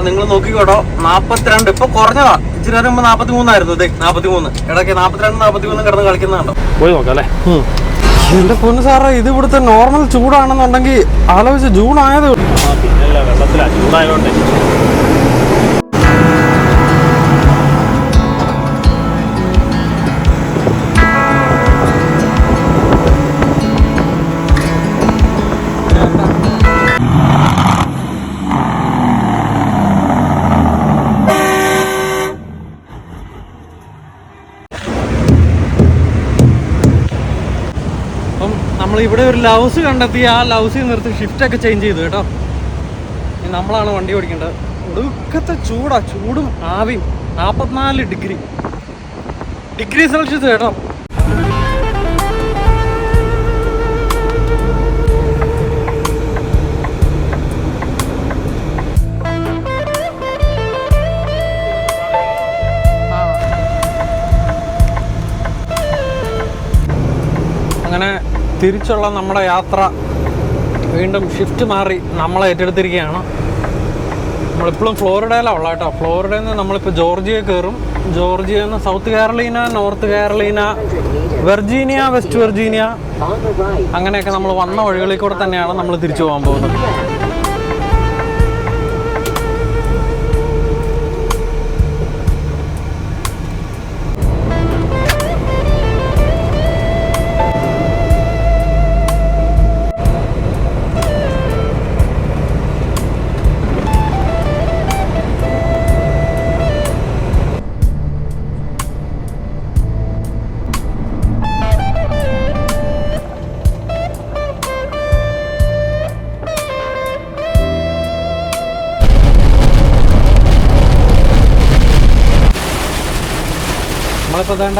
നിങ്ങൾ നോക്കിക്കോട്ടോ 42. ഇപ്പൊ കുറഞ്ഞതാ, ഇച്ചിരി നേരം 43ആയിരുന്നു. ഇതേ 43, ഇടയ്ക്ക് 42, 43 കിടന്ന് കളിക്കുന്നുണ്ടോ. പോയി നോക്കാം അല്ലേ? എന്റെ പൊന്നു സാറേ, ഇത് ഇവിടുത്തെ നോർമൽ ചൂടാണെന്നുണ്ടെങ്കിൽ ആലോചിച്ച് ജൂൺ ആയത്. പിന്നല്ല, വെള്ളത്തിലാ ചൂടായതുകൊണ്ട്. നമ്മളിവിടെ ഒരു ലൗസ് കണ്ടെത്തി, ആ ലൗസിൽ നിർത്തി ഷിഫ്റ്റൊക്കെ ചേഞ്ച് ചെയ്തു കേട്ടോ. നമ്മളാണ് വണ്ടി ഓടിക്കേണ്ടത്. ഒടുക്കത്തെ ചൂടാ, ചൂടും ആവിയും. 44 ഡിഗ്രി സെൽഷ്യസ് കേട്ടോ. അങ്ങനെ തിരിച്ചുള്ള നമ്മുടെ യാത്ര വീണ്ടും ഷിഫ്റ്റ് മാറി നമ്മളെ ഏറ്റെടുത്തിരിക്കുകയാണ്. നമ്മളിപ്പോഴും ഫ്ലോറിഡയിലാണ് ഉള്ളത് കേട്ടോ. ഫ്ലോറിഡയിൽ നിന്ന് നമ്മളിപ്പോൾ ജോർജിയ കയറും. ജോർജിയയിൽ നിന്ന് south Carolina, north Carolina, Virginia, west Virginia, അങ്ങനെയൊക്കെ നമ്മൾ വന്ന വഴികളിൽ കൂടെ തന്നെയാണ് നമ്മൾ തിരിച്ചു പോകാൻ പോകുന്നത്. നമ്മളിപ്പോൾ വേണ്ട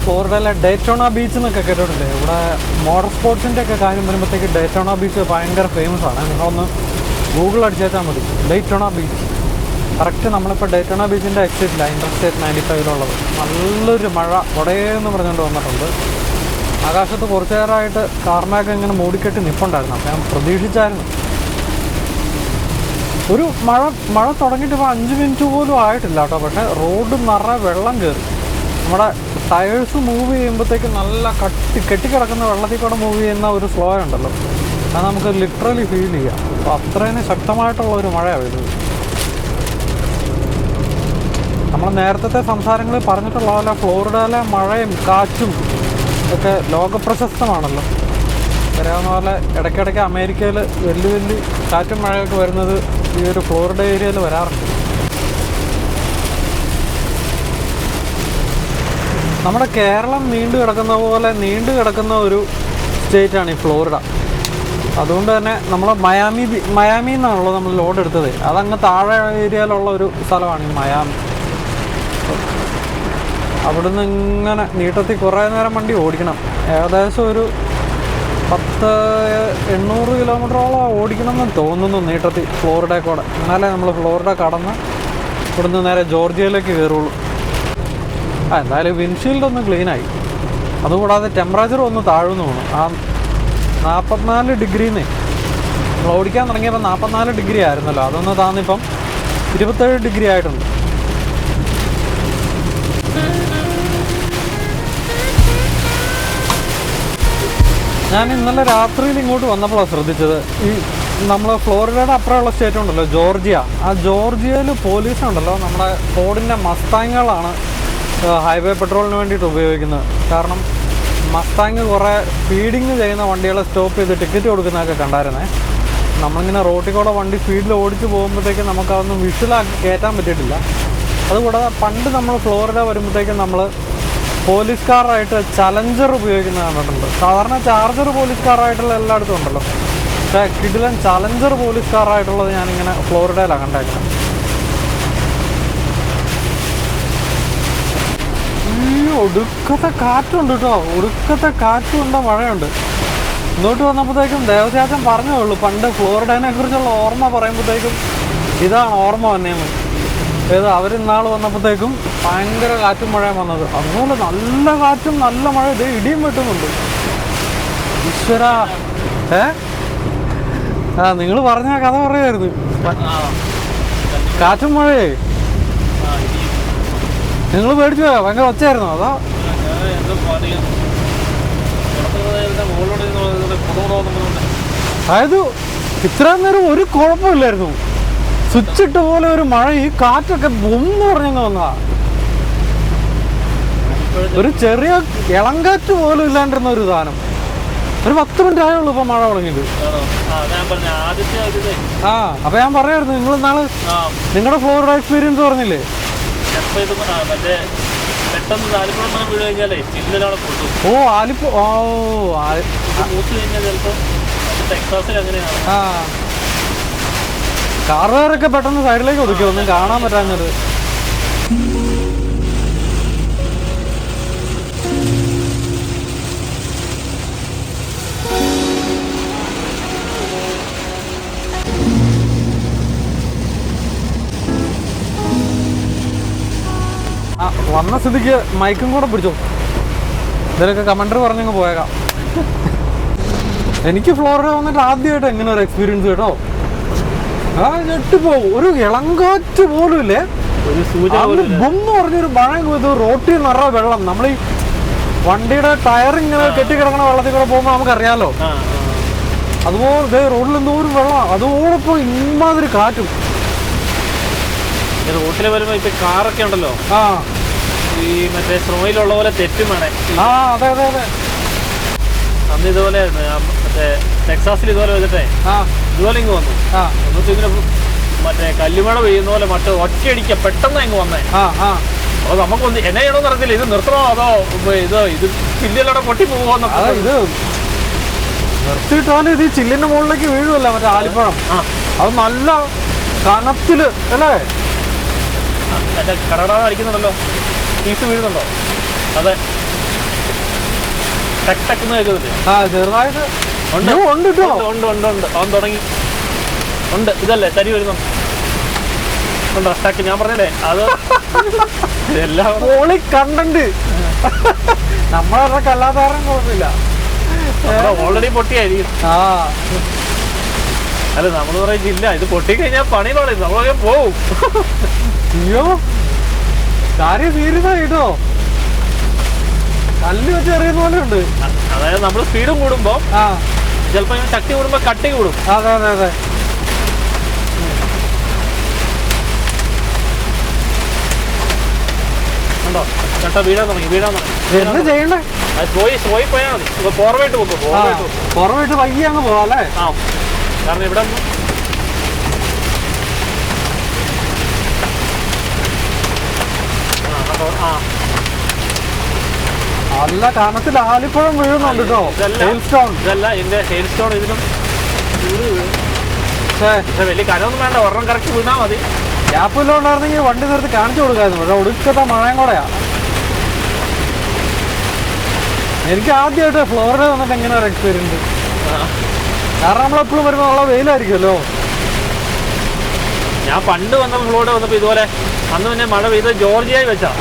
ഫ്ലോറിഡയിലെ ഡേറ്റോണ ബീച്ച് എന്നൊക്കെ കേട്ടിട്ടുണ്ട്. ഇവിടെ മോട്ടോർ സ്പോർട്സിൻ്റെ ഒക്കെ കാര്യം വരുമ്പോഴത്തേക്ക് ഡേറ്റോണ ബീച്ച് ഭയങ്കര ഫേമസ് ആണ്. നിങ്ങളൊന്ന് ഗൂഗിൾ അടിച്ചാൽ മതി, ഡേറ്റോണ ബീച്ച്. കറക്റ്റ് നമ്മളിപ്പോൾ ഡേറ്റോണ ബീച്ചിൻ്റെ എക്സിറ്റില്ല, ഇൻ്റർസ്റ്റേറ്റ് 95 നല്ലൊരു മഴ കൊടയെന്ന് പറഞ്ഞുകൊണ്ട് വന്നിട്ടുണ്ട്. ആകാശത്ത് കുറച്ചു നേരമായിട്ട് കാർമേഘം ഇങ്ങനെ മൂടിക്കെട്ടി നിൽപ്പുണ്ടായിരുന്നു. അപ്പം ഞാൻ പ്രതീക്ഷിച്ചായിരുന്നു. ഒരു മഴ തുടങ്ങിയിട്ട് ഇപ്പോൾ 5 മിനിറ്റ് പോലും ആയിട്ടില്ല കേട്ടോ. പക്ഷേ റോഡ് നിറയെ വെള്ളം കയറി. നമ്മുടെ ടയേഴ്സ് മൂവ് ചെയ്യുമ്പോഴത്തേക്ക് നല്ല കെട്ടിക്കിടക്കുന്ന വെള്ളത്തിൽ കൂടെ മൂവ് ചെയ്യുന്ന ഒരു ഫ്ലോ ഉണ്ടല്ലോ, അത് നമുക്ക് ലിറ്ററലി ഫീൽ ചെയ്യാം. അപ്പോൾ അത്രയും ശക്തമായിട്ടുള്ള ഒരു മഴയാണ് ഇത്. നമ്മൾ നേരത്തെ സംസാരങ്ങളിൽ പറഞ്ഞിട്ടുള്ള പോലെ ഫ്ലോറിഡയിലെ മഴയും കാറ്റും ഒക്കെ ലോകപ്രശസ്തമാണല്ലോ. അറിയാവുന്ന പോലെ ഇടയ്ക്കിടയ്ക്ക് അമേരിക്കയിൽ വലിയ കാറ്റും മഴയൊക്കെ വരുന്നത് ഈ ഒരു ഫ്ലോറിഡ ഏരിയയിൽ വരാറുണ്ട്. നമ്മുടെ കേരളം നീണ്ടു കിടക്കുന്ന ഒരു സ്റ്റേറ്റാണ് ഈ ഫ്ലോറിഡ. അതുകൊണ്ട് തന്നെ നമ്മൾ മയാമി എന്നാണല്ലോ നമ്മൾ ലോഡ് എടുത്തത്. അതങ്ങ് താഴെ ഏരിയയിലുള്ള ഒരു സ്ഥലമാണ് ഈ മയാമി. അവിടുന്ന് ഇങ്ങനെ നീട്ടത്തിൽ കുറേ നേരം വണ്ടി ഓടിക്കണം. ഏകദേശം ഒരു 800 കിലോമീറ്ററോളം ഓടിക്കണം എന്ന് തോന്നുന്നു നീട്ടത്തിൽ ഫ്ലോറിഡയിൽ കൂടെ. എന്നാലേ നമ്മൾ ഫ്ലോറിഡ കടന്ന് ഇവിടുന്ന് നേരെ ജോർജിയയിലേക്ക് കയറുള്ളൂ. എന്തായാലും വിൻഷീൽഡ് ഒന്ന് ക്ലീനായി. അതുകൂടാതെ ടെമ്പറേച്ചർ ഒന്ന് താഴ്ന്നു പോകണം. ആ 44 ഡിഗ്രിന്ന് നമ്മൾ ഓടിക്കാൻ തുടങ്ങിയപ്പോൾ 44 ഡിഗ്രി ആയിരുന്നല്ലോ, അതൊന്ന് താന്നിപ്പം 27 ഡിഗ്രി ആയിട്ടുണ്ട്. ഞാൻ ഇന്നലെ രാത്രിയിൽ ഇങ്ങോട്ട് വന്നപ്പോഴാണ് ശ്രദ്ധിച്ചത്, ഈ നമ്മൾ ഫ്ലോറിഡയുടെ അപ്പുറമുള്ള സ്റ്റേറ്റ് ഉണ്ടല്ലോ ജോർജിയ, ആ ജോർജിയയിൽ പോലീസ് ഉണ്ടല്ലോ നമ്മുടെ ഫോർഡിൻ്റെ മസ്താങ്ങുകളാണ് ഹൈവേ പെട്രോളിന് വേണ്ടിയിട്ട് ഉപയോഗിക്കുന്നത്. കാരണം മസ്താങ് കുറേ സ്പീഡിങ് ചെയ്യുന്ന വണ്ടികളെ സ്റ്റോപ്പ് ചെയ്ത് ടിക്കറ്റ് കൊടുക്കുന്നതൊക്കെ കണ്ടായിരുന്നേ. നമ്മളിങ്ങനെ റോട്ടിൽ കൂടെ വണ്ടി സ്പീഡിൽ ഓടിച്ച് പോകുമ്പോഴത്തേക്കും നമുക്കതൊന്നും വിഷ്വലാക്കി കയറ്റാൻ പറ്റിയിട്ടില്ല. അതുകൂടാതെ പണ്ട് നമ്മൾ ഫ്ലോറിഡ വരുമ്പോഴത്തേക്കും നമ്മൾ പോലീസ് കാറായിട്ട് ചലഞ്ചർ ഉപയോഗിക്കുന്നത് കണ്ടിട്ടുണ്ട്. സാധാരണ ചാർജർ പോലീസ് കാറായിട്ടുള്ള എല്ലായിടത്തും ഉണ്ടല്ലോ, പക്ഷേ കിടിലൻ ചലഞ്ചർ പോലീസ് കാറായിട്ടുള്ളത് ഞാനിങ്ങനെ ഫ്ലോറിഡയിലാണ് കണ്ടേക്കുന്നത്. ഒടുക്കത്തെ കാറ്റുണ്ട് കേട്ടോ, ഒടുക്കത്തെ കാറ്റുണ്ട്, മഴയുണ്ട്. ഇങ്ങോട്ട് വന്നപ്പോഴത്തേക്കും ദേവചാച്ചൻ പറഞ്ഞേ ഉള്ളൂ, പണ്ട് ഫ്ലോറിഡനെ കുറിച്ചുള്ള ഓർമ്മ പറയുമ്പോഴത്തേക്കും ഇതാണ് ഓർമ്മ വന്നേന്ന്. അവരിന്നാൾ വന്നപ്പോഴത്തേക്കും ഭയങ്കര കാറ്റും മഴയും വന്നത്. അതുപോലെ നല്ല കാറ്റും നല്ല മഴ, ഇത് ഇടിയും വെട്ടുന്നുണ്ട്. ഈശ്വര, നിങ്ങൾ പറഞ്ഞ കഥ പറയായിരുന്നു. കാറ്റും മഴയേ. നിങ്ങൾ പേടിച്ചു പോയോ? ഭയങ്കര ഒച്ചയായിരുന്നോ അതോ? അതായത് ഇത്രയും നേരം ഒരു കുഴപ്പമില്ലായിരുന്നു. സ്വിച്ച് ഇട്ട പോലെ ഒരു മഴ, ഈ കാറ്റൊക്കെ ബൊന്ന് പറഞ്ഞങ്ങ് വന്നതാ. ഒരു ചെറിയ ഇളങ്കാറ്റ് പോലും ഇല്ലാണ്ടിരുന്ന ഒരു സാധനം. ഒരു 10 മിനിറ്റ് ആയുള്ളൂ ഇപ്പൊ മഴ തുടങ്ങിയത്. ആ അപ്പൊ ഞാൻ പറയായിരുന്നു, നിങ്ങൾ നാളെ നിങ്ങളുടെ ഫ്ലോറിഡ എക്സ്പീരിയൻസ് പറഞ്ഞില്ലേ? ഓ ആലിപ്പോ, ഓ ആ കാറുകാരൊക്കെ പെട്ടെന്ന് സൈഡിലേക്ക് ഒതുക്കി, ഒന്നും കാണാൻ പറ്റാഞ്ഞത്. വന്ന സ്ഥിതിക്ക് മൈക്കും കൂടെ പിടിച്ചോ, ഇതിലൊക്കെ കമൻഡർ പറഞ്ഞങ്ങ് പോയേക്കാം. എനിക്ക് ഫ്ലോറിഡ വന്നിട്ട് ആദ്യമായിട്ട് എങ്ങനെ ഒരു എക്സ്പീരിയൻസ് കേട്ടോ. ആ ഞെട്ടിപ്പോവും. ഒരു ഇളങ്കാറ്റ് പോലും ഇല്ലേ, ബൊന്ന് പറഞ്ഞൊരു മഴ ഇത് റോട്ടിൽ നിറയെ വെള്ളം. നമ്മൾ ഈ വണ്ടിയുടെ ടയർ ഇങ്ങനെ കെട്ടിക്കിടക്കണ വെള്ളത്തിൽ കൂടെ പോകുമ്പോൾ നമുക്കറിയാലോ. അതുപോലെ റോഡിൽ എന്തോരം വെള്ളം, അതോടൊപ്പം ഇമാതിരി കാറ്റും. റോട്ടിൽ വരുമ്പോ ഇപ്പൊ കാറൊക്കെ ഉണ്ടല്ലോ, ഈ മറ്റേ സ്നോയിലുള്ള പോലെ തെറ്റും വേണേ. അതെ അതെ അതെ. അന്ന് ഇതുപോലെ മറ്റേ ടെക്സാസിൽ ഇതുപോലെ വെച്ചിട്ടേ ഇതുപോലെ ഇങ്ങ് വന്നു. എന്നിട്ട് ഇങ്ങനെ മറ്റേ കല്ലുമഴ പെയ്യുന്ന പോലെ മറ്റേ ഒറ്റയടിക്ക പെട്ടെന്ന് ഇങ്ങ് വന്നേ. അപ്പൊ നമുക്കൊന്ന് എന്നെ ചെയ്യണമെന്ന് അറിയത്തില്ല, ഇത് നിർത്തണോ അതോ ഇത് ചില്ലിലൂടെ പൊട്ടി പോകുമോ. ഇത് നിർത്തിയിട്ടാലും ഇത് ചില്ലിന്റെ മുകളിലേക്ക് വീഴുമല്ല മറ്റേ ആലിപ്പഴം. അത് നല്ല കനത്തില് അല്ലേ, മറ്റേ കടകടാന്ന് അടിക്കുന്നുണ്ടല്ലോ, പീസ് വീഴുന്നുണ്ടോ? അതെ, ടക്ക് ടക്കെന്ന് കേൾക്കുന്നില്ലേ? ചെറുതായിട്ട് ഉണ്ട് ഉണ്ട് ഉണ്ട് ഉണ്ട് ഉണ്ട്. അവൻ തുടങ്ങി ഉണ്ട്. ഇതല്ലേ തരി വരുന്നു ഉണ്ടോ ടക്ക്? ഞാൻ പറഞ്ഞല്ലേ അത് എല്ലാം കണ്ടന്റ് നമ്മളതൊക്കെ അല്ലാത്ത കാരണം കുഴപ്പമില്ല. ഓൾറെഡി പൊട്ടിയായിരിക്കും. അല്ല നമ്മൾ പറയുന്നില്ല, ഇത് പൊട്ടിക്കഴിഞ്ഞാൽ പണി പാടില്ല, നമ്മളൊക്കെ പോവും. അയ്യോ കാര്യം സീരിയസായിട്ടോ, കല്ല് വെച്ച് എറിയുന്ന പോലെ ഉണ്ട്. അതായത് നമ്മള് സ്പീഡും കൂടുമ്പോ ചിലപ്പോ ശക്തി കൂടുമ്പോ കട്ടി കൂടും. അതെ അതെ അതെ. ഉണ്ടോ ചേട്ടാ? വീഴാൻ തുടങ്ങി. എന്ത് ചെയ്യണ്ടേ? പോയി പോയാൽ മതി. ഫോർവേഡ് പോകും, ഫോർവേഡ് വയ്യ അങ്ങ് പോവാ അല്ലേ? കാരണം ഇവിടെ നല്ല കാരണത്തിൽ ആലിപ്പഴം വീഴുന്നുണ്ട് കേട്ടോ. ഇതല്ല എന്റെ ഹെയിൽ സ്റ്റോൺ, ഇതിനും വലിയ കനമൊന്നും വേണ്ട, ഒരെണ്ണം കറക്റ്റ് വീണാൽ മതി. ഗ്യാപ്പില്ല ഉണ്ടായിരുന്നെങ്കിൽ വണ്ടി നിർത്തി കാണിച്ചു കൊടുക്കായിരുന്നു. പക്ഷെ ഒടുക്കത്തെ മഴയും കൂടെയാ. എനിക്ക് ആദ്യമായിട്ട് ഫ്ലോറിഡ വന്നിട്ട് എങ്ങനെ ഒരു എക്സ്പീരിയൻസ്. കാരണം നമ്മളെപ്പോഴും വരുമ്പോൾ ഉള്ള വെയിലായിരിക്കുമല്ലോ. ഞാൻ പണ്ട് വന്ന ഫ്ലോറിഡ വന്നപ്പോൾ ഇതുപോലെ അന്ന് പിന്നെ മഴ പെയ്ത് ജോർജിയായി വെച്ചാ.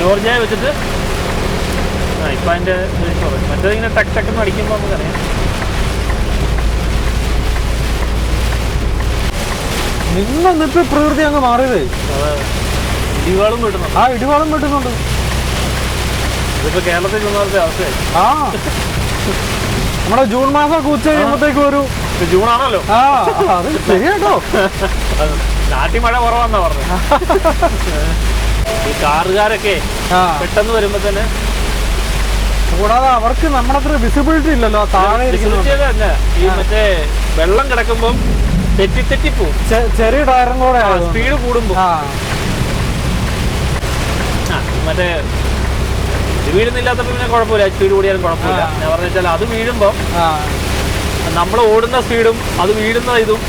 ജോർജിയായി വെച്ചിട്ട് ഇപ്പൊ അതിന്റെ മറ്റേത് ഇങ്ങനെ ടക്ക് ടക്കെന്ന് അടിക്കുമ്പോ നമുക്കറിയാം. നിന്നിപ്പോ പ്രകൃതി അങ്ങ് മാറിയത്. ഇടിവാളും കിട്ടുന്നുണ്ട്. ഇടിവാളും കിട്ടുന്നുണ്ട്. ഇതിപ്പോ കേരളത്തിൽ നിന്നത്തെ അവസ്ഥയായി. നമ്മുടെ ജൂൺ മാസം ഉച്ച കഴിയുമ്പോഴത്തേക്കും ഒരു ജൂണാണല്ലോ. അത് ശരിയാട്ടോ. നാട്ടിൽ മഴ കുറവാന്നാ പറഞ്ഞത്. ഈ കാറുകാരൊക്കെ പെട്ടെന്ന് വരുമ്പോ തന്നെ, കൂടാതെ അവർക്ക് നമ്മുടെ അത്ര വിസിബിലിറ്റി ഇല്ലല്ലോ താഴെ. ഈ മറ്റേ വെള്ളം കിടക്കുമ്പം തെറ്റിപ്പോവും. ചെറിയ ടയറും കൂടെ സ്പീഡ് കൂടുമ്പോ മറ്റേ വീഴുന്നില്ലാത്തപ്പോ പിന്നെ കുഴപ്പമില്ല, സ്പീഡ് കൂടിയാലും കുഴപ്പമില്ല. ഞാൻ പറഞ്ഞു വെച്ചാൽ അത് വീഴുമ്പോ നമ്മൾ ഓടുന്ന സ്പീഡും അത് വീഴുന്ന ഇതും.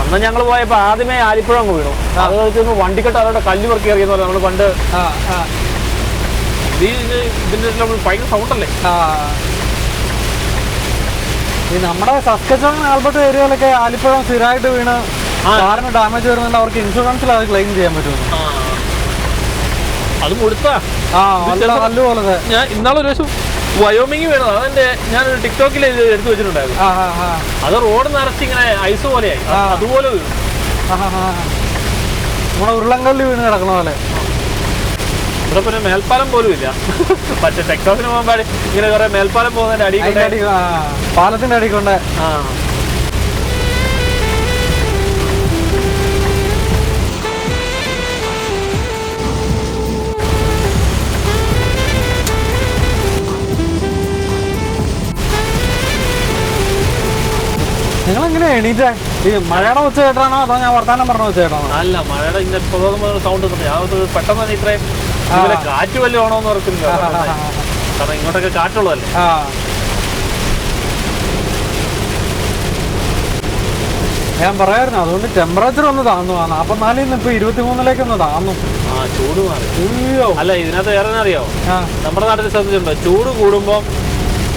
അന്ന് ഞങ്ങൾ പോയപ്പോ ആദ്യമേ ആലിപ്പഴം അങ്ങ് വീണു. അത് വെച്ചൊന്ന് വണ്ടിക്കെട്ട് അതോടെ കല്ല് പെറുക്കി എറിയുന്ന പോലെ നമ്മള് പണ്ട് ഇതിന്റെ ഭയങ്കര സൗണ്ടല്ലേ. ഈ നമ്മുടെ സസ്കച്ചോൺ ആൽബർട്ട് ഏരിയയിലൊക്കെ ആലിപ്പഴം സ്ഥിരമായിട്ട് വീണ് കാറിന് ഡാമേജ് വരുന്നുണ്ട്. അവർക്ക് ഇൻഷുറൻസിൽ അത് ക്ലെയിം ചെയ്യാൻ പറ്റുമോ? അത് കൊടുത്താ നല്ലപോലെ. ഞാൻ ഇന്നാളൊരു ദിവസം വയോമിങ് വീണത്. അതെന്റെ ഞാനൊരു ടിക്ടോക്കിൽ എടുത്തു വെച്ചിട്ടുണ്ടായിരുന്നു. അത് റോഡ് നിറച്ച് ഇങ്ങനെ ഐസ് പോലെയായി, അതുപോലെ വീണു. നമ്മുടെ ഉരുളങ്കല്ല് വീണ് കിടക്കണ പോലെ. ഇവിടെ പിന്നെ മേൽപ്പാലം പോലും ഇല്ല. പക്ഷെ ടിക്ടോക്കിന് പോകുമ്പോൾ ഇങ്ങനെ കുറെ മേൽപ്പാലം പോകുന്നതിന്റെ അടി, പാലത്തിന്റെ അടി കൊണ്ട്. നിങ്ങളെങ്ങനെ എണീറ്റേ? ഈ മഴയുടെ ഒച്ച കേട്ടാണോ അതോ ഞാൻ വർത്താനം പറഞ്ഞ ഒച്ച കേട്ടാണോ? അല്ല, മഴയുടെ ഇങ്ങനെ സൗണ്ട് പെട്ടെന്ന് തന്നെ ഇത്രയും കാറ്റ് വല്ലതും ആണോ എന്ന് ഓർക്കുന്നില്ല. കാരണം ഇങ്ങോട്ടൊക്കെ കാറ്റുള്ളതല്ലേ. ഞാൻ പറയായിരുന്നു അതുകൊണ്ട് ടെമ്പറേച്ചർ ഒന്ന് താന്നു. 44 ഇപ്പൊ 23 ഒന്ന് താന്നു. ചൂട് മാറി. അല്ല, ഇതിനകത്ത് വേറെ അറിയോ, നമ്മുടെ നാട്ടിൽ ശ്രദ്ധിച്ചിട്ടുണ്ടോ, ചൂട് കൂടുമ്പോ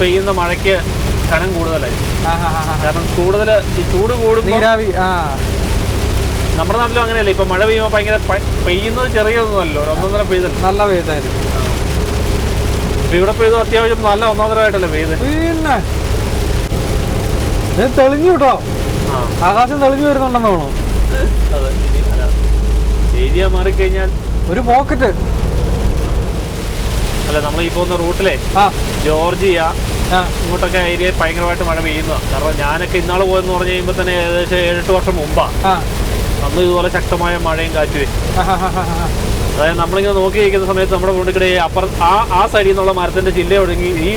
പെയ്യുന്ന മഴയ്ക്ക് കനം കൂടുതലായിരിക്കും. കാരണം കൂടുതൽ ഈ ചൂട് കൂടുമ്പോ നമ്മുടെ നാട്ടിലും അങ്ങനെയല്ലേ. ഇപ്പൊ മഴ പെയ്യുമ്പോ ഭയങ്കര പെയ്യുന്നത് ചെറിയൊന്നുമല്ലോ, 1.5 പെയ്തല്ലോ, നല്ല പെയ്തായിരുന്നു. ഇവിടെ പെയ്തു അത്യാവശ്യം നല്ല 1.5 പെയ്ത്. പിന്നെ തെളിഞ്ഞു കേട്ടോ, ആകാശം തെളിഞ്ഞു വരുന്നുണ്ടെന്ന് തോന്നുന്നു. അതെ, ഏരിയ മാറിക്കഴിഞ്ഞാൽ ഒരു പോക്കറ്റ്. അല്ല, നമ്മൾ ഈ പോകുന്ന റൂട്ടിലെ ജോർജിയ ഇങ്ങോട്ടൊക്കെ ഏരിയ ഭയങ്കരമായിട്ട് മഴ പെയ്യുന്നതാണ്. കാരണം ഞാനൊക്കെ ഇന്നാള് പോയെന്ന് പറഞ്ഞു കഴിയുമ്പോൾ തന്നെ ഏകദേശം 7-8 വർഷം മുമ്പാ അന്ന് ഇതുപോലെ ശക്തമായ മഴയും കാറ്റും. അതായത് നമ്മളിങ്ങനെ നോക്കി നിൽക്കുന്ന സമയത്ത് നമ്മുടെ മുന്നിൽ ആ സൈഡിൽ നിന്നുള്ള മരത്തിന്റെ ചില്ല ഒഴുകി ഈ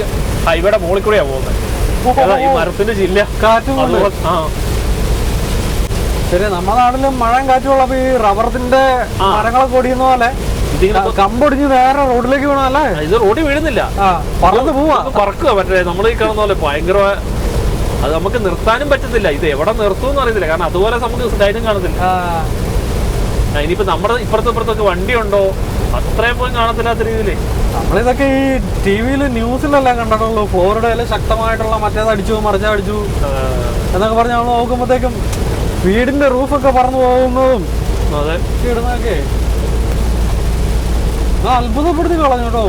ഹൈവേയുടെ മുകളിൽ കൂടെയാ പോകുന്നത്. ഈ മരത്തിന്റെ ചില്ല കാറ്റും. ശരി, നമ്മുടെ നാട്ടിലും മഴയും കാറ്റുള്ളപ്പോ ഈ റബ്ബറിന്റെ മരങ്ങളൊക്കെ ഒടിയുന്ന പോലെ കമ്പൊടിഞ്ഞ് നേരെ റോഡിലേക്ക് വീണല്ലേ. ഇത് റോഡിൽ വീഴുന്നില്ല, പറന്ന് പോവാ, പറക്കുക. മറ്റേ നമ്മൾ ഈ കാണുന്ന പോലെ ഭയങ്കര, അത് നമുക്ക് നിർത്താനും പറ്റത്തില്ല. ഇത് എവിടെ നിർത്തുമെന്ന് അറിയത്തില്ല, കാരണം അതുപോലെ നമുക്ക് ധൈര്യം കാണത്തില്ല. ഇനിയിപ്പോ നമ്മുടെ ഇപ്പുറത്തൊക്കെ വണ്ടി ഉണ്ടോ അത്രയും പോലും കാണത്തില്ലാത്ത രീതിയില്. നമ്മളിതൊക്കെ ഈ ടിവിയില് ന്യൂസിലെല്ലാം കണ്ടിട്ടുള്ളൂ. ഫ്ലോറിഡയില് ശക്തമായിട്ടുള്ള മറ്റേത് അടിച്ചു മറിച്ചടിച്ചു എന്നൊക്കെ പറഞ്ഞ് നമ്മൾ നോക്കുമ്പോഴത്തേക്കും വീടിന്റെ റൂഫൊക്കെ പറന്നു പോകുന്നതും ഇടുന്നതൊക്കെ അത്ഭുതപ്പെടുത്തി കളഞ്ഞു കേട്ടോ.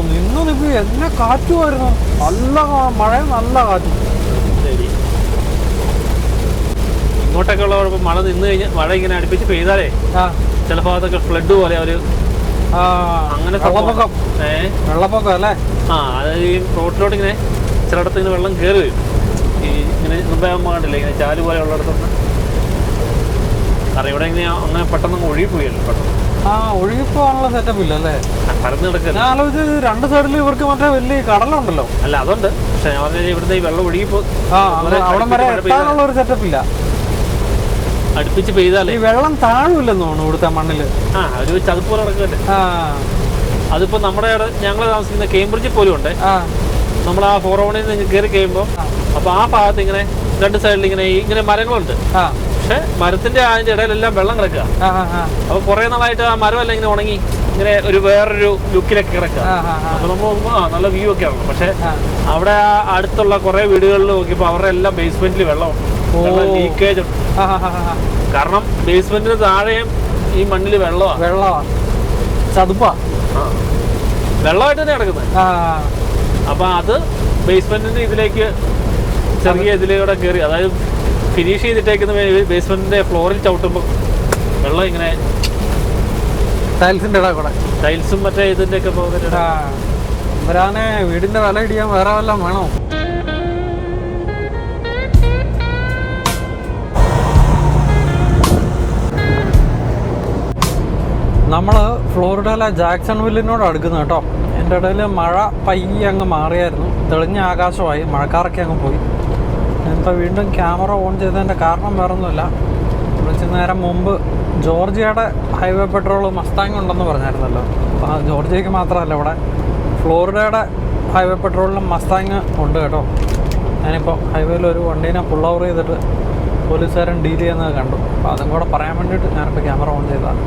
നിപ്പ് എന്നെ കാറ്റുമായിരുന്നു, നല്ല മഴയും നല്ല കാറ്റും. ഇങ്ങോട്ടൊക്കെ ഉള്ള മഴ നിന്ന് കഴിഞ്ഞാൽ, മഴ ഇങ്ങനെ അടുപ്പിച്ച് പെയ്താലേ ചില ഭാഗത്തൊക്കെ ഫ്ലഡ് പോലെ ഒരു അങ്ങനെ വെള്ളപ്പൊക്കം അല്ലേ. അതായത് ഈ റോഡിലോട്ട് ഇങ്ങനെ ചിലയിടത്ത് ഇങ്ങനെ വെള്ളം കയറി വരും. ഈ ഇങ്ങനെ മുമ്പേ കണ്ടില്ലേ, ഇങ്ങനെ ചാല് പോലെ ഉള്ളിടത്തൊന്ന്. കാരണം ഇവിടെ ഇങ്ങനെ അങ്ങനെ പെട്ടെന്ന് ഒഴുകിപ്പോയല്ലോ, പെട്ടെന്ന് ഒഴുകിപ്പോവാനുള്ള സെറ്റപ്പ് ഇല്ല അല്ലേ. പരന്ന് കിടക്കുക. ഞാൻ ആലോചിച്ച് 2 സൈഡിൽ ഇവർക്ക് മറ്റേ വലിയ കടലുണ്ടല്ലോ. അല്ല, അതുണ്ട്. പക്ഷെ ഞാൻ പറഞ്ഞ ഇവിടുത്തെ ഈ വെള്ളം ഒഴുകിപ്പോ അവിടെ വരെ എത്താനുള്ള ഒരു സെറ്റപ്പ് ഇല്ല. അടുപ്പിച്ച് പെയ്താലേ ഈ വെള്ളം താഴുമില്ലെന്ന് തോന്നുന്നു ഇവിടുത്തെ മണ്ണില്. ഒരു ചതുപ്പ് പോലെ നടക്കല്ലേ. അതിപ്പോ നമ്മുടെ ഞങ്ങൾ താമസിക്കുന്ന കേംബ്രിഡ്ജിൽ പോലും ഉണ്ട്. നമ്മൾ ആ 401 നിന്ന് കയറി കഴിയുമ്പോൾ അപ്പൊ ആ ഭാഗത്ത് ഇങ്ങനെ 2 സൈഡിൽ ഇങ്ങനെ മരങ്ങളുണ്ട്. പക്ഷെ മരത്തിന്റെ അതിന്റെ ഇടയിലെല്ലാം വെള്ളം കിടക്കുക. അപ്പൊ കുറെ നാളായിട്ട് ആ മരമെല്ലാം ഇങ്ങനെ ഉണങ്ങി ഇങ്ങനെ ഒരു വേറൊരു ലുക്കിലൊക്കെ കിടക്കുക. അപ്പൊ നമ്മൾ നോക്കുമ്പോ നല്ല വ്യൂ ഒക്കെ ആണ്. പക്ഷെ അവിടെ അടുത്തുള്ള കുറെ വീടുകളിൽ നോക്കിയപ്പോ അവരുടെ എല്ലാം ബേസ്മെന്റിൽ വെള്ളം ലീക്കേജ് ഉണ്ട്. കാരണം ബേസ്മെന്റിന് താഴെയും ഈ മണ്ണിൽ വെള്ളമാ ചതുപ്പാ, വെള്ളമായിട്ട് തന്നെ കിടക്കുന്നത്. അപ്പൊ അത് ബേസ്മെന്റിന്റെ ഇതിലേക്ക് ചെറിയ ഇതിലൂടെ കയറി, അതായത് ഫിനിഷ് ചെയ്തിട്ടേക്കുന്ന ബേസ്മെന്റിന്റെ ഫ്ലോറിൽ ചവിട്ടുമ്പോൾ വെള്ളം ഇങ്ങനെ ടൈൽസിന്റെ ഇടയിൽ കൂടെ, ടൈൽസും മറ്റേ ഇതിന്റെ ഒക്കെ വരാനെ വീടിന്റെ വില ഇടിയാൻ വേറെ വല്ലതും വേണോ? നമ്മൾ ഫ്ലോറിഡയിലെ ജാക്സൺ വില്ലിനോട് അടുക്കുന്നു കേട്ടോ. എൻ്റെ ഇടയിൽ മഴ പയ്യെ അങ്ങ് മാറിയായിരുന്നു, തെളിഞ്ഞ ആകാശമായി, മഴക്കാറൊക്കെ അങ്ങ് പോയി. ഞാനിപ്പോൾ വീണ്ടും ക്യാമറ ഓൺ ചെയ്തതിൻ്റെ കാരണം വേറൊന്നുമില്ല. കുറച്ച് നേരം മുമ്പ് ജോർജിയയുടെ ഹൈവേ പെട്രോൾ മസ്താങ് ഉണ്ടെന്ന് പറഞ്ഞായിരുന്നല്ലോ. അപ്പോൾ ജോർജിയയ്ക്ക് മാത്രമല്ല, ഇവിടെ ഫ്ലോറിഡയുടെ ഹൈവേ പെട്രോളിലും മസ്താങ് ഉണ്ട് കേട്ടോ. ഞാനിപ്പോൾ ഹൈവേയിൽ ഒരു വണ്ടീനെ പുൾ ഓവർ ചെയ്തിട്ട് പോലീസുകാരൻ ഡീൽ ചെയ്യുന്നത് കണ്ടു. അപ്പോൾ അതും കൂടെ പറയാൻ വേണ്ടിയിട്ട് ഞാനിപ്പോൾ ക്യാമറ ഓൺ ചെയ്തതാണ്.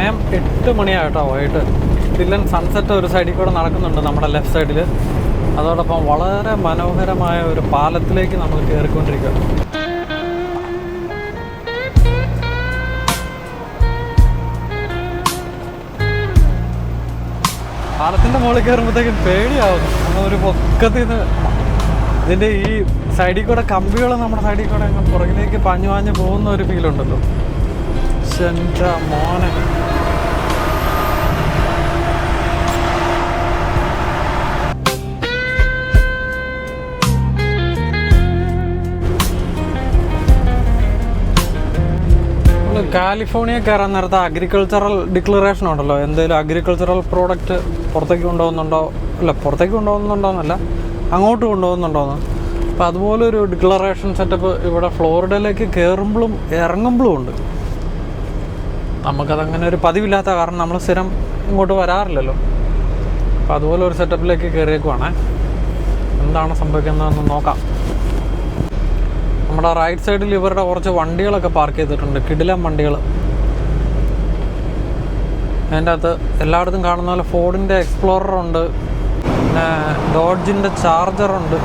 സമയം 8 മണിയായിട്ടോ വൈകിട്ട്. ദില്ലൻ സൺസെറ്റ് ഒരു സൈഡിൽ കൂടെ നടക്കുന്നുണ്ട് നമ്മുടെ ലെഫ്റ്റ് സൈഡിൽ. അതോടൊപ്പം വളരെ മനോഹരമായ ഒരു പാലത്തിലേക്ക് നമ്മൾ കയറിക്കൊണ്ടിരിക്കുക. പാലത്തിൻ്റെ മുകളിൽ കയറുമ്പോഴത്തേക്കും പേടിയാവുന്നു. നമ്മൾ ഒരു പൊക്കത്തിൽ നിന്ന് ഇതിൻ്റെ ഈ സൈഡിൽ കൂടെ കമ്പികൾ നമ്മുടെ സൈഡിൽ കൂടെ അങ്ങ് പുറകിലേക്ക് പാഞ്ഞു പോകുന്ന ഒരു ഫീലുണ്ടല്ലോ. എൻ്റെ മോനെ, കാലിഫോർണിയ കയറാൻ നേരത്തെ അഗ്രികൾച്ചറൽ ഡിക്ലറേഷൻ ഉണ്ടല്ലോ. എന്തെങ്കിലും അഗ്രികൾച്ചറൽ പ്രോഡക്റ്റ് പുറത്തേക്ക് കൊണ്ടുപോകുന്നുണ്ടോ, അല്ല പുറത്തേക്ക് കൊണ്ടുപോകുന്നുണ്ടോയെന്നല്ല, അങ്ങോട്ട് കൊണ്ടുപോകുന്നുണ്ടോയെന്ന്. അപ്പോൾ അതുപോലെ ഒരു ഡിക്ലറേഷൻ സെറ്റപ്പ് ഇവിടെ ഫ്ലോറിഡയിലേക്ക് കയറുമ്പോഴും ഇറങ്ങുമ്പോഴും ഉണ്ട്. നമുക്കതങ്ങനെ ഒരു പതിവില്ലാത്ത കാരണം നമ്മൾ സ്ഥിരം ഇങ്ങോട്ട് വരാറില്ലല്ലോ. അപ്പോൾ അതുപോലെ ഒരു സെറ്റപ്പിലേക്ക് കയറിയേക്കുവാണേ. എന്താണ് സംഭവിക്കുന്നതെന്ന് നോക്കാം. നമ്മുടെ റൈറ്റ് സൈഡിൽ ഇവരുടെ കുറച്ച് വണ്ടികളൊക്കെ പാർക്ക് ചെയ്തിട്ടുണ്ട്, കിടിലം വണ്ടികൾ. അതിൻ്റെ അകത്ത് എല്ലായിടത്തും കാണുന്ന പോലെ ഫോർഡിൻ്റെ എക്സ്പ്ലോറർ ഉണ്ട്, പിന്നെ ഡോഡ്ജിൻ്റെ ചാർജറുണ്ട്.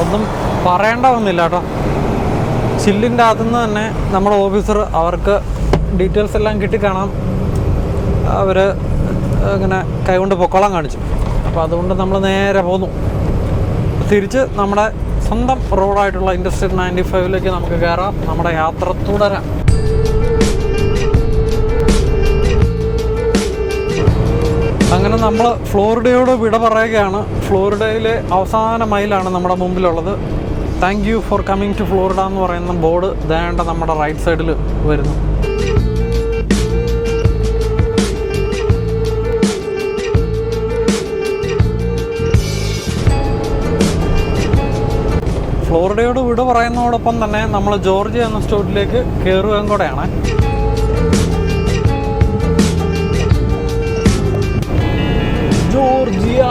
ഒന്നും പറയേണ്ട ഒന്നുമില്ല കേട്ടോ. ചില്ലിൻ്റെ അകത്തുനിന്ന് തന്നെ നമ്മുടെ ഓഫീസർ അവർക്ക് ഡീറ്റെയിൽസ് എല്ലാം കിട്ടിക്കാണാം. അവർ ഇങ്ങനെ കൈകൊണ്ട് പൊക്കോളം കാണിച്ചു. അപ്പോൾ അതുകൊണ്ട് നമ്മൾ നേരെ പോന്നു. തിരിച്ച് നമ്മുടെ സ്വന്തം റോഡായിട്ടുള്ള ഇൻഡസ്ട്രിയൽ 95ലേക്ക് നമുക്ക് കയറാം. നമ്മുടെ യാത്ര തുടരാം. അങ്ങനെ നമ്മൾ ഫ്ലോറിഡയോട് വിട പറയുകയാണ്. ഫ്ലോറിഡയിലെ അവസാന മൈലാണ് നമ്മുടെ മുമ്പിലുള്ളത്. Thank you for coming to Florida എന്ന് പറയുന്ന ബോർഡ് ദേണ്ട നമ്മുടെ റൈറ്റ് സൈഡിൽ വരുന്നു. ഫ്ലോറിഡയോട് വിട പറയുന്നതോടൊപ്പം തന്നെ നമ്മൾ ജോർജിയ എന്ന സ്റ്റേറ്റിലേക്ക് കയറുകയും കൂടെയാണ്. ജോർജിയ